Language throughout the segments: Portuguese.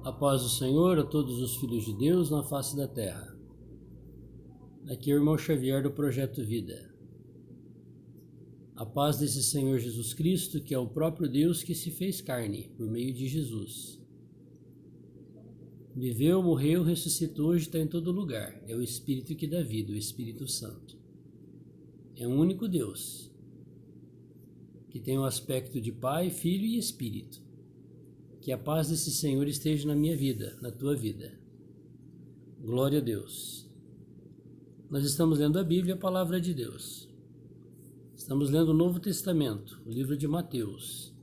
A paz do Senhor a todos os filhos de Deus na face da terra. Aqui é o irmão Xavier do Projeto Vida. A paz desse Senhor Jesus Cristo, que é o próprio Deus que se fez carne por meio de Jesus. Viveu, morreu, ressuscitou, hoje está em todo lugar. É o Espírito que dá vida, o Espírito Santo. É um único Deus, que tem o aspecto de Pai, Filho e Espírito. Que a paz desse Senhor esteja na minha vida, na tua vida. Glória a Deus. Nós estamos lendo a Bíblia, a Palavra de Deus. Estamos lendo o Novo Testamento, o livro de Mateus.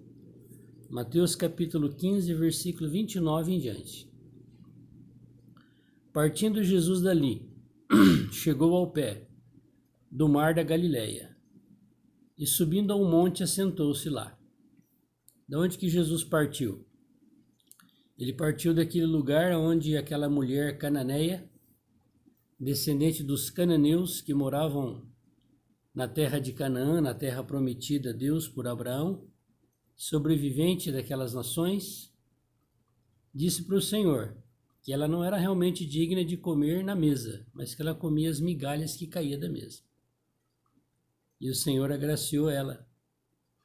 Mateus capítulo 15, versículo 29 em diante. Partindo Jesus dali, chegou ao pé do mar da Galileia e subindo a um monte assentou-se lá. Da onde que Jesus partiu? Ele partiu daquele lugar onde aquela mulher cananeia, descendente dos cananeus que moravam na terra de Canaã, na terra prometida a Deus por Abraão, sobrevivente daquelas nações, disse para o Senhor que ela não era realmente digna de comer na mesa, mas que ela comia as migalhas que caíam da mesa. E o Senhor agraciou ela,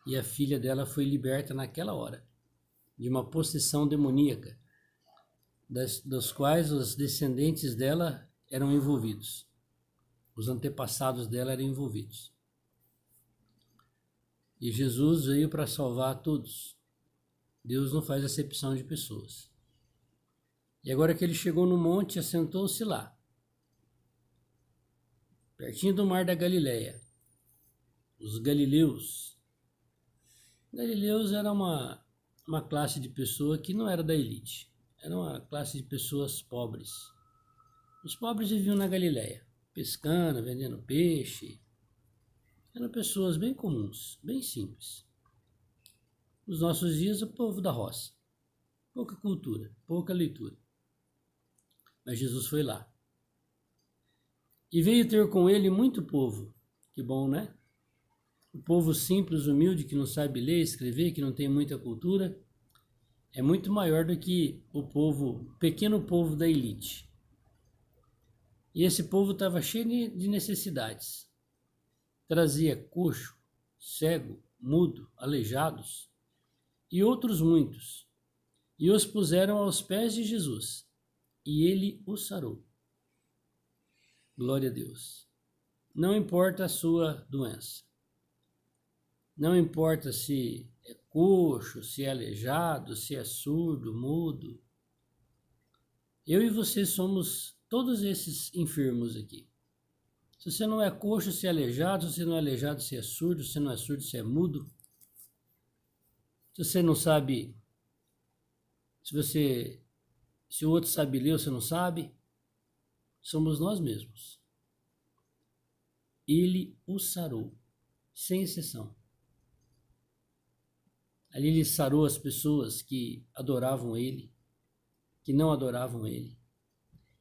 e a filha dela foi liberta naquela hora de uma possessão demoníaca, das quais os descendentes dela eram envolvidos. Os antepassados dela eram envolvidos. E Jesus veio para salvar a todos. Deus não faz acepção de pessoas. E agora que ele chegou no monte, assentou-se lá, pertinho do mar da Galileia. Os galileus. Galileus era uma classe de pessoa que não era da elite. Era uma classe de pessoas pobres. Os pobres viviam na Galileia, pescando, vendendo peixe. Eram pessoas bem comuns, bem simples. Nos nossos dias, o povo da roça. Pouca cultura, pouca leitura. Mas Jesus foi lá. E veio ter com ele muito povo. Que bom, né? O povo simples, humilde, que não sabe ler, escrever, que não tem muita cultura, é muito maior do que o pequeno povo da elite. E esse povo estava cheio de necessidades. Trazia coxo, cego, mudo, aleijados e outros muitos. E os puseram aos pés de Jesus, e ele os sarou. Glória a Deus. Não importa a sua doença. Não importa se é coxo, se é aleijado, se é surdo, mudo. Eu e você somos todos esses enfermos aqui. Se você não é coxo, se é aleijado, se você não é aleijado, se é surdo, se não é surdo, se é mudo. Se você não sabe, se o outro sabe ler, você não sabe. Somos nós mesmos. Ele os sarou, sem exceção. Ali ele sarou as pessoas que adoravam ele, que não adoravam ele,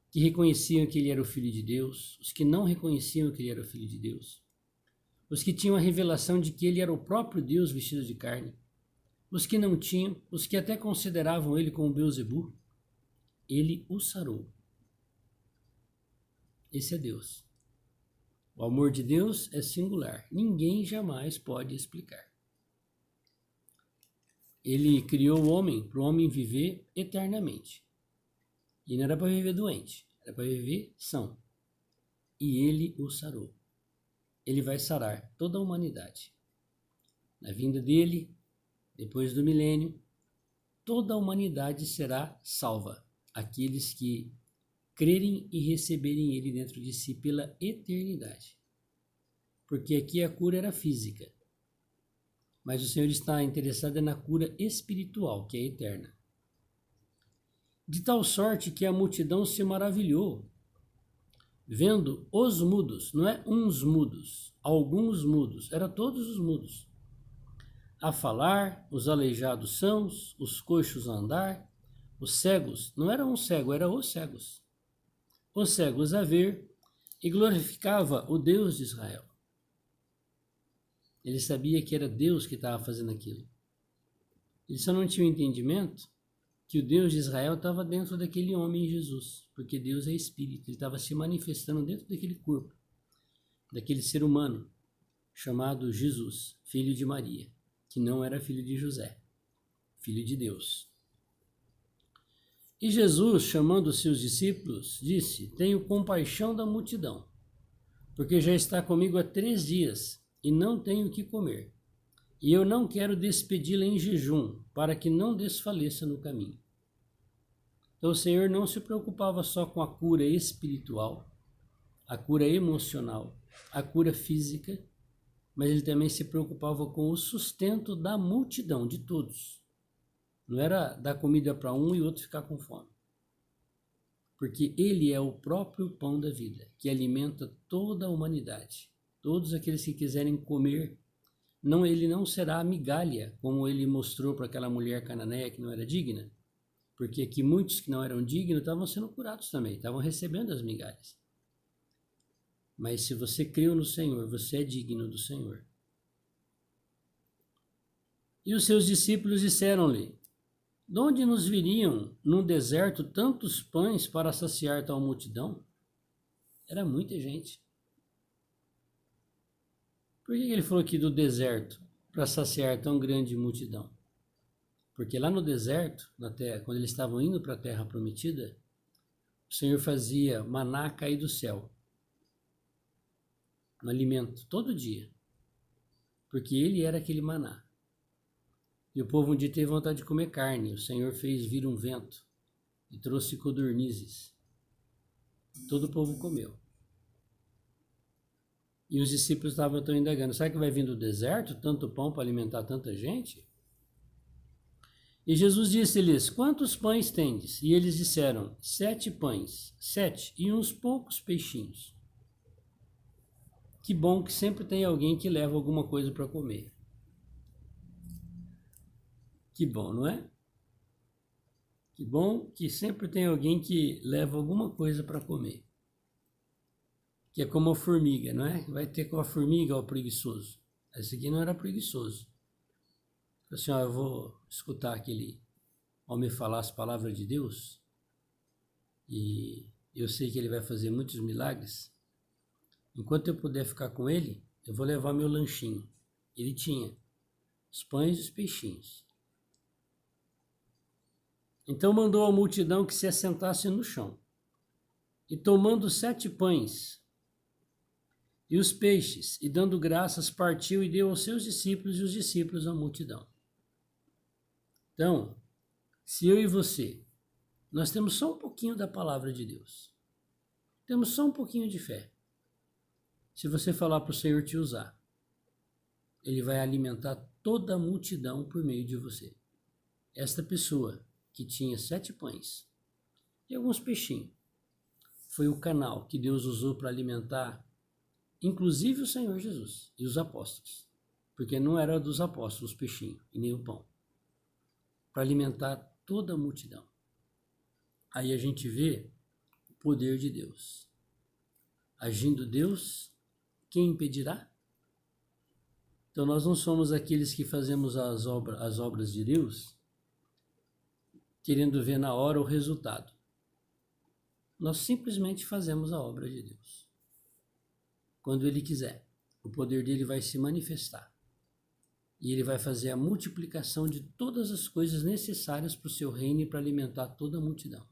que reconheciam que ele era o Filho de Deus, os que não reconheciam que ele era o Filho de Deus, os que tinham a revelação de que ele era o próprio Deus vestido de carne, os que não tinham, os que até consideravam ele como Beelzebu, ele os sarou. Esse é Deus. O amor de Deus é singular, ninguém jamais pode explicar. Ele criou o homem para o homem viver eternamente. E não era para viver doente, era para viver são. E ele o sarou. Ele vai sarar toda a humanidade. Na vinda dele, depois do milênio, toda a humanidade será salva. Aqueles que crerem e receberem ele dentro de si pela eternidade. Porque aqui a cura era física. Mas o Senhor está interessado na cura espiritual, que é eterna. De tal sorte que a multidão se maravilhou, vendo os mudos, não é uns mudos, alguns mudos, era todos os mudos, a falar, os aleijados sãos, os coxos a andar, os cegos, não era um cego, era os cegos a ver, e glorificava o Deus de Israel. Ele sabia que era Deus que estava fazendo aquilo. Ele só não tinha o entendimento que o Deus de Israel estava dentro daquele homem Jesus, porque Deus é espírito, ele estava se manifestando dentro daquele corpo, daquele ser humano chamado Jesus, filho de Maria, que não era filho de José, filho de Deus. E Jesus, chamando os seus discípulos, disse: tenho compaixão da multidão, porque já está comigo há 3 dias e não tenho o que comer. E eu não quero despedi-la em jejum, para que não desfaleça no caminho. Então o Senhor não se preocupava só com a cura espiritual, a cura emocional, a cura física, mas ele também se preocupava com o sustento da multidão, de todos. Não era dar comida para um e outro ficar com fome. Porque ele é o próprio pão da vida, que alimenta toda a humanidade. Todos aqueles que quiserem comer, ele não será migalha, como ele mostrou para aquela mulher cananeia que não era digna, porque aqui muitos que não eram dignos estavam sendo curados também, estavam recebendo as migalhas. Mas se você creu no Senhor, você é digno do Senhor. E os seus discípulos disseram-lhe: de onde nos viriam no deserto tantos pães para saciar tal multidão? Era muita gente. Por que ele falou aqui do deserto, para saciar tão grande multidão? Porque lá no deserto, na terra, quando eles estavam indo para a terra prometida, o Senhor fazia maná cair do céu, no alimento, todo dia. Porque ele era aquele maná. E o povo um dia teve vontade de comer carne. O Senhor fez vir um vento e trouxe codornizes. Todo o povo comeu. E os discípulos estavam tão indagando: será que vai vir do deserto tanto pão para alimentar tanta gente? E Jesus disse-lhes: quantos pães tendes? E eles disseram: 7 pães, 7 e uns poucos peixinhos. Que bom que sempre tem alguém que leva alguma coisa para comer. Que bom, não é? Que bom que sempre tem alguém que leva alguma coisa para comer. Que é como a formiga, não é? Vai ter com a formiga o preguiçoso. Esse aqui não era preguiçoso. Assim, ó, eu vou escutar aquele homem falar as palavras de Deus e eu sei que ele vai fazer muitos milagres. Enquanto eu puder ficar com ele, eu vou levar meu lanchinho. Ele tinha os pães e os peixinhos. Então mandou a multidão que se assentasse no chão. E tomando 7 pães e os peixes, e dando graças, partiu e deu aos seus discípulos, e os discípulos à multidão. Então, se eu e você, nós temos só um pouquinho da palavra de Deus, temos só um pouquinho de fé, se você falar para o Senhor te usar, Ele vai alimentar toda a multidão por meio de você. Esta pessoa que tinha 7 pães e alguns peixinhos, foi o canal que Deus usou para alimentar, inclusive o Senhor Jesus e os apóstolos, porque não era dos apóstolos os peixinhos e nem o pão, para alimentar toda a multidão. Aí a gente vê o poder de Deus. Agindo Deus, quem impedirá? Então nós não somos aqueles que fazemos as obras de Deus querendo ver na hora o resultado. Nós simplesmente fazemos a obra de Deus. Quando Ele quiser, o poder dele vai se manifestar. E Ele vai fazer a multiplicação de todas as coisas necessárias para o seu reino e para alimentar toda a multidão.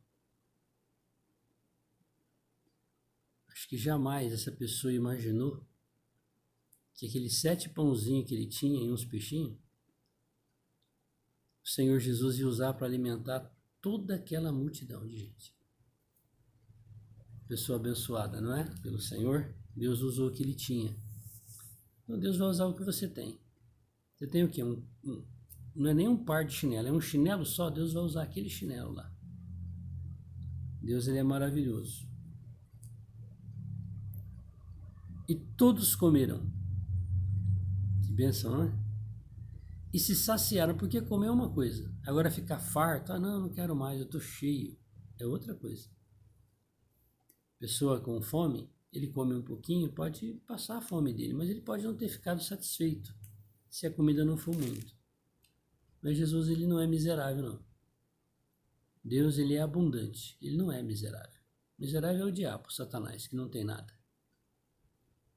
Acho que jamais essa pessoa imaginou que aqueles 7 pãozinhos que ele tinha e uns peixinhos, o Senhor Jesus ia usar para alimentar toda aquela multidão de gente. Pessoa abençoada, não é? Pelo Senhor, Deus usou o que ele tinha. Então Deus vai usar o que você tem. Você tem o quê? Não é nem um par de chinelo, é um chinelo só, Deus vai usar aquele chinelo lá. Deus, ele é maravilhoso. E todos comeram. Que bênção, não é? E se saciaram, porque comer é uma coisa. Agora ficar farto, não quero mais, eu estou cheio. É outra coisa. Pessoa com fome, ele come um pouquinho, pode passar a fome dele, mas ele pode não ter ficado satisfeito, se a comida não for muito. Mas Jesus, ele não é miserável, não. Deus, ele é abundante, ele não é miserável. Miserável é o diabo, Satanás, que não tem nada.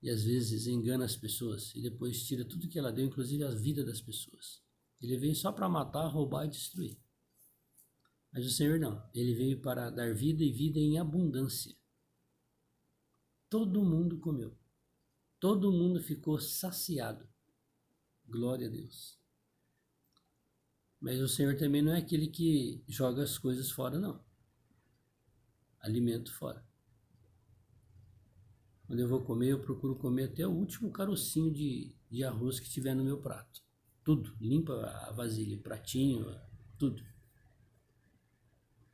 E às vezes engana as pessoas e depois tira tudo que ela deu, inclusive a vida das pessoas. Ele veio só para matar, roubar e destruir. Mas o Senhor não, ele veio para dar vida e vida em abundância. Todo mundo comeu, todo mundo ficou saciado. Glória a Deus. Mas o Senhor também não é aquele que joga as coisas fora, não. Alimento fora. Quando eu vou comer, eu procuro comer até o último carocinho de arroz que tiver no meu prato. Tudo. Limpa a vasilha, pratinho, tudo.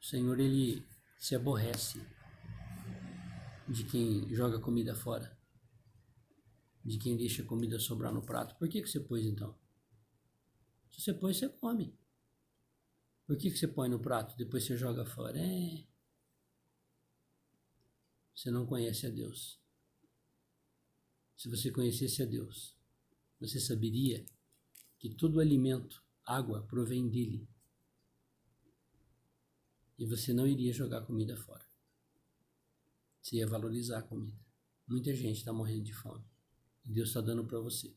O Senhor, ele se aborrece de quem joga comida fora. De quem deixa a comida sobrar no prato. Por que você pôs então? Se você pôs, você come. Por que você põe no prato, depois você joga fora? Você não conhece a Deus. Se você conhecesse a Deus, você saberia que todo alimento, água, provém dele. E você não iria jogar comida fora. Você ia valorizar a comida. Muita gente está morrendo de fome. E Deus está dando para você.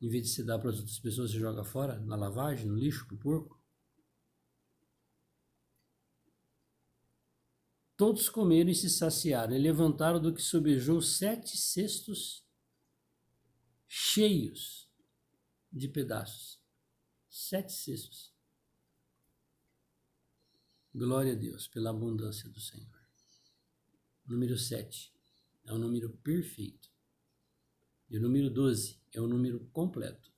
Em vez de você dar para as outras pessoas, você joga fora, na lavagem, no lixo, para o porco. Todos comeram e se saciaram, e levantaram do que sobejou 7 cestos cheios de pedaços. 7 cestos. Glória a Deus pela abundância do Senhor. Número 7 é o número perfeito. E o número 12 é o número completo.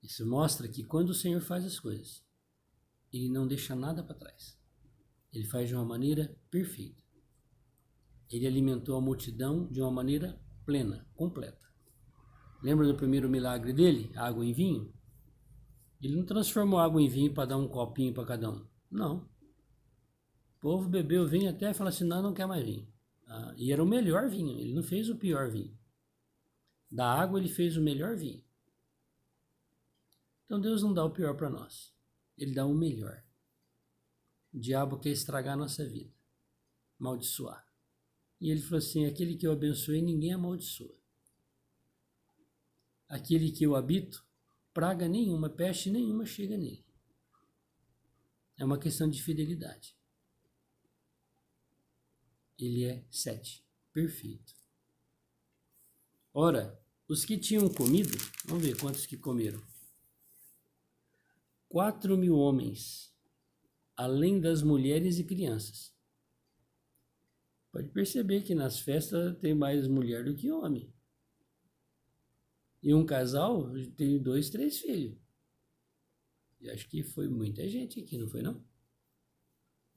Isso mostra que quando o Senhor faz as coisas, ele não deixa nada para trás. Ele faz de uma maneira perfeita. Ele alimentou a multidão de uma maneira plena, completa. Lembra do primeiro milagre dele? Água em vinho? Ele não transformou água em vinho para dar um copinho para cada um. Não. O povo bebeu vinho até falar assim, não quer mais vinho. E era o melhor vinho, ele não fez o pior vinho. Da água ele fez o melhor vinho. Então Deus não dá o pior para nós. Ele dá o melhor. O diabo quer estragar a nossa vida. Amaldiçoar. E ele falou assim, aquele que eu abençoei, ninguém amaldiçoa. Aquele que eu habito, praga nenhuma, peste nenhuma chega nele. É uma questão de fidelidade. Ele é 7. Perfeito. Ora, os que tinham comido, vamos ver quantos que comeram. 4.000 homens, além das mulheres e crianças. Pode perceber que nas festas tem mais mulher do que homem. E um casal tem 2, 3 filhos. E acho que foi muita gente aqui, não foi não?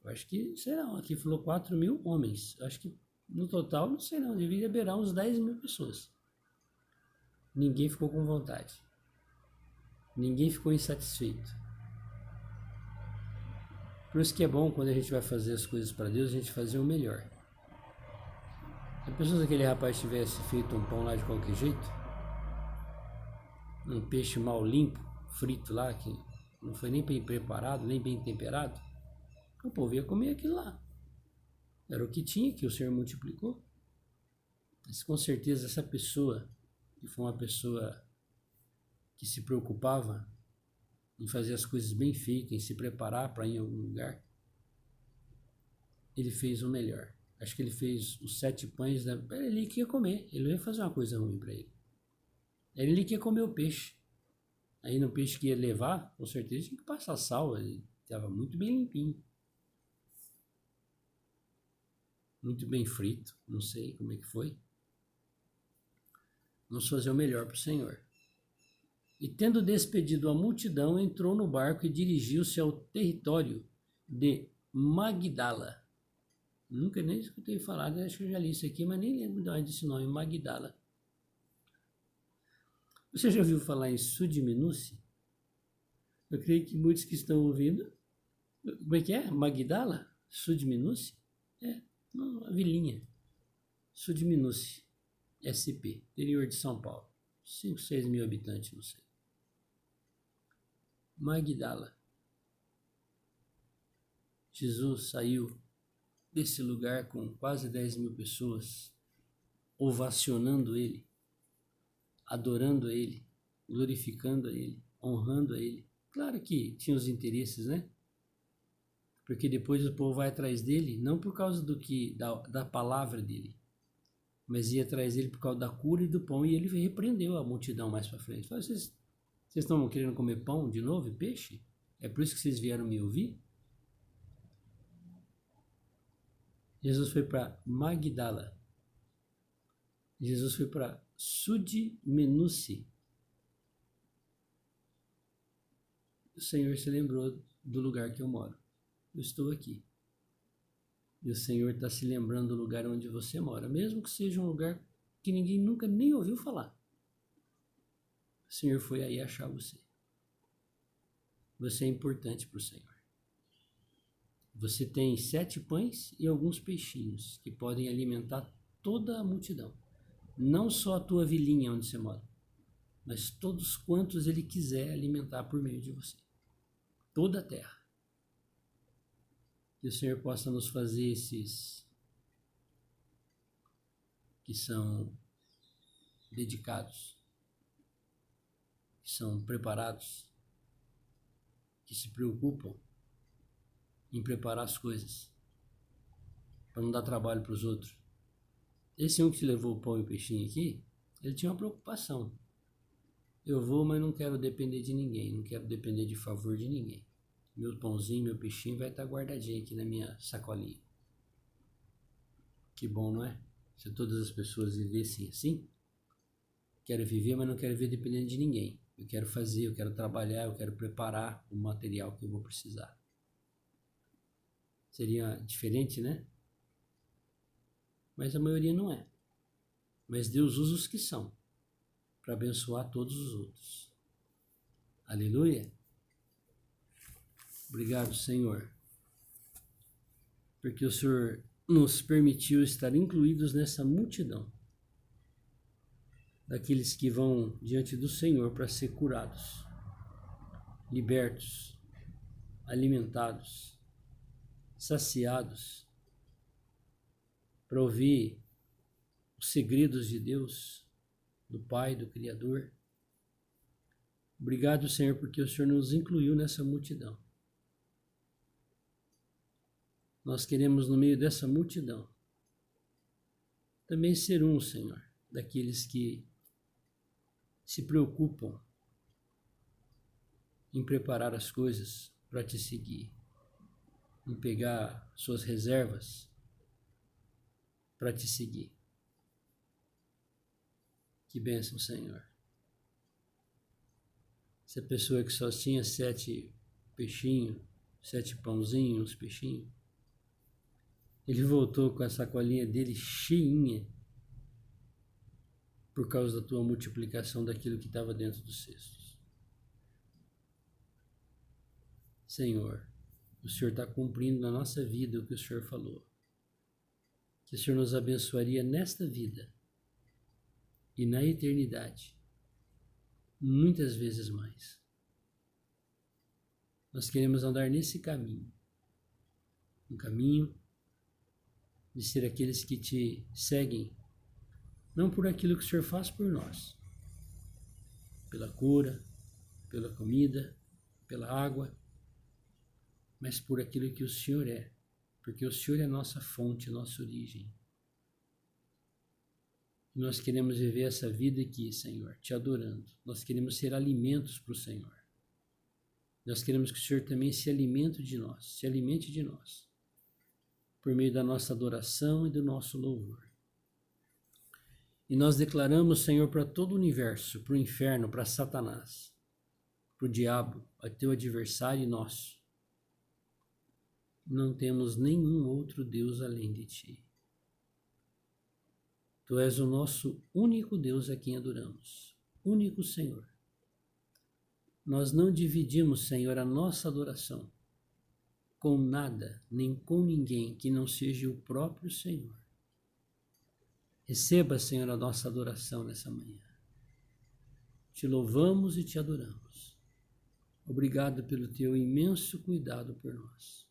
Eu acho que, sei não, aqui falou 4.000 homens. Acho que no total, não sei não, devia beirar uns 10.000 pessoas. Ninguém ficou com vontade. Ninguém ficou insatisfeito. Por isso que é bom quando a gente vai fazer as coisas para Deus, a gente fazer o melhor. Se a pessoa daquele rapaz tivesse feito um pão lá de qualquer jeito, um peixe mal limpo, frito lá, que não foi nem bem preparado, nem bem temperado, o povo ia comer aquilo lá. Era o que tinha, que o Senhor multiplicou. Mas com certeza essa pessoa, que foi uma pessoa que se preocupava em fazer as coisas bem feitas, em se preparar para ir em algum lugar, ele fez o melhor. Acho que ele fez os 7 pães, ele que ia comer, ele não ia fazer uma coisa ruim para ele. Era ele que ia comer o peixe. Aí no peixe que ia levar, com certeza tinha que passar sal, ele estava muito bem limpinho. Muito bem frito, não sei como é que foi. Vamos fazer o melhor para o Senhor. E tendo despedido a multidão, entrou no barco e dirigiu-se ao território de Magdala. Nunca nem escutei falar, acho que eu já li isso aqui, mas nem lembro de onde esse nome, Magdala. Você já ouviu falar em Sudiminuce? Eu creio que muitos que estão ouvindo. Como é que é? Magdala? Sudiminuce? É, uma vilinha. Sudiminuce. SP, interior de São Paulo. 5, 6 mil habitantes, não sei. Magdala. Jesus saiu desse lugar com quase 10.000 pessoas ovacionando ele, adorando a ele, glorificando a ele, honrando a ele. Claro que tinha os interesses, né? Porque depois o povo vai atrás dele, não por causa da palavra dele, mas ia atrás dele por causa da cura e do pão, e ele repreendeu a multidão mais para frente. Falou, vocês estão querendo comer pão de novo e peixe? É por isso que vocês vieram me ouvir? Jesus foi para Magdala. Jesus foi para Sud-Menuci. O Senhor se lembrou do lugar que eu moro. Eu estou aqui. E o Senhor está se lembrando do lugar onde você mora, mesmo que seja um lugar que ninguém nunca nem ouviu falar. O Senhor foi aí achar você. Você é importante para o Senhor. Você tem 7 pães e alguns peixinhos que podem alimentar toda a multidão. Não só a tua vilinha onde você mora, mas todos quantos Ele quiser alimentar por meio de você. Toda a terra. Que o Senhor possa nos fazer esses que são dedicados, que são preparados, que se preocupam em preparar as coisas, para não dar trabalho para os outros. Esse um que te levou o pão e o peixinho aqui, ele tinha uma preocupação. Eu vou, mas não quero depender de ninguém, não quero depender de favor de ninguém. Meu pãozinho, meu peixinho vai estar guardadinho aqui na minha sacolinha. Que bom, não é? Se todas as pessoas vivessem assim. Quero viver, mas não quero viver dependendo de ninguém. Eu quero fazer, eu quero trabalhar, eu quero preparar o material que eu vou precisar. Seria diferente, né? Mas a maioria não é. Mas Deus usa os que são para abençoar todos os outros. Aleluia! Obrigado, Senhor, porque o Senhor nos permitiu estar incluídos nessa multidão daqueles que vão diante do Senhor para ser curados, libertos, alimentados, saciados, para ouvir os segredos de Deus, do Pai, do Criador. Obrigado, Senhor, porque o Senhor nos incluiu nessa multidão. Nós queremos, no meio dessa multidão, também ser um, Senhor, daqueles que se preocupam em preparar as coisas para te seguir, em pegar suas reservas para te seguir. Que bênção, Senhor. Essa pessoa que só tinha 7 peixinhos, 7 pãozinhos, peixinhos, ele voltou com a sacolinha dele cheinha por causa da tua multiplicação daquilo que estava dentro dos cestos. Senhor, o Senhor está cumprindo na nossa vida o que o Senhor falou. Que o Senhor nos abençoaria nesta vida e na eternidade, muitas vezes mais. Nós queremos andar nesse caminho, um caminho de ser aqueles que te seguem, não por aquilo que o Senhor faz por nós, pela cura, pela comida, pela água, mas por aquilo que o Senhor é, porque o Senhor é nossa fonte, nossa origem. Nós queremos viver essa vida aqui, Senhor, te adorando. Nós queremos ser alimentos para o Senhor. Nós queremos que o Senhor também se alimente de nós, por meio da nossa adoração e do nosso louvor. E nós declaramos, Senhor, para todo o universo, para o inferno, para Satanás, para o diabo, a teu adversário e nosso. Não temos nenhum outro Deus além de ti. Tu és o nosso único Deus a quem adoramos, único Senhor. Nós não dividimos, Senhor, a nossa adoração com nada, nem com ninguém que não seja o próprio Senhor. Receba, Senhor, a nossa adoração nessa manhã. Te louvamos e te adoramos. Obrigado pelo teu imenso cuidado por nós.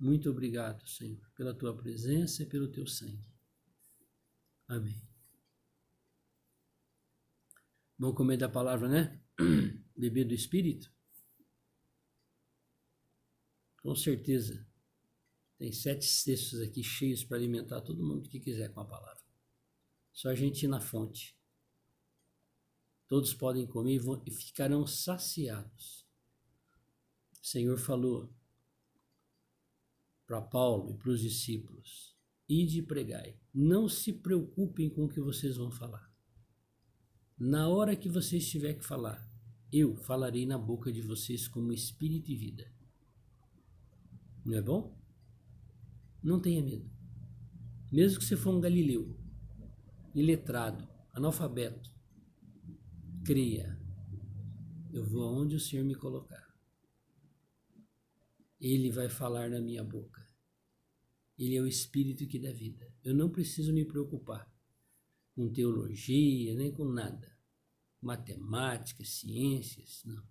Muito obrigado, Senhor, pela tua presença e pelo teu sangue. Amém. Vamos comer da palavra, né? Beber do Espírito? Com certeza. Tem 7 cestos aqui cheios para alimentar todo mundo que quiser com a palavra. Só a gente ir na fonte. Todos podem comer e ficarão saciados. O Senhor falou para Paulo e para os discípulos: ide e pregai. Não se preocupem com o que vocês vão falar. Na hora que vocês tiverem que falar, eu falarei na boca de vocês como espírito e vida. Não é bom? Não tenha medo. Mesmo que você for um galileu, iletrado, analfabeto, creia. Eu vou aonde o Senhor me colocar. Ele vai falar na minha boca. Ele é o Espírito que dá vida. Eu não preciso me preocupar com teologia, nem com nada. Matemática, ciências, não.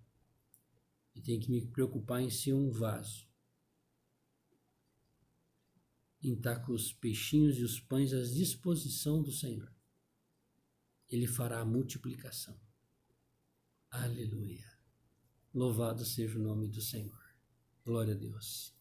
Eu tenho que me preocupar em ser um vaso. Em estar com os peixinhos e os pães à disposição do Senhor. Ele fará a multiplicação. Aleluia. Louvado seja o nome do Senhor. Glória a Deus.